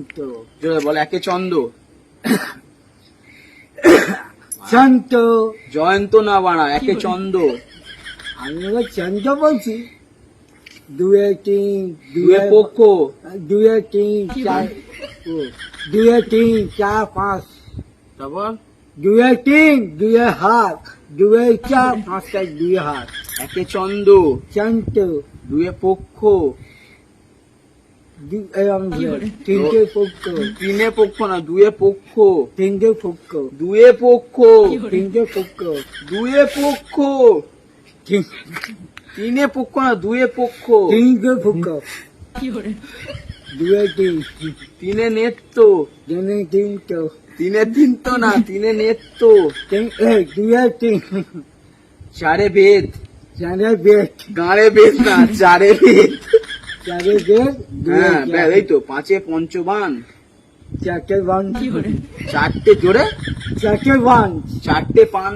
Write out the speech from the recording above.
চন্ত জোরে বল। একে চন্দ। চন্ত জয়ন্ত না বানা, একে চন্দ। আমি এবার চন্ত বলছি। দুয়ে তিন দুয়ে পক্ষ। দুয়ে তিন চার দুয়ে তিন চার পাঁচ তারপর দুয়ে তিন দুয়ে হাত দুয়ে চার পাঁচটা দুই হাত একে চন্দ। চন্ত দুয়ে পক্ষ। তিনটে পক্ষ তিনে পক্ষ না, দুয়ে পক্ষ। তিনটে পক্ষ দুয়ে পক্ষ। তিনটে পক্ষ দুয়ে পক্ষ। তিনে পক্ষ না, দুয়ে পক্ষ। তিনটে পক্ষ দুয়ে তিন তিনে নেত্য। তিনে তিনটো তিনে তিনতো না, তিনে নেত্য। দুয়ে তিন চারে বেদ। চারে বেদ গাঁড়ে বেদ না, চারে বেদ। চারে বেদ হ্যাঁ ব্যাস, এই তো। পাঁচে পঞ্চবান। চারটে বান চারটে জোরে। চারটে বান চারটে পান।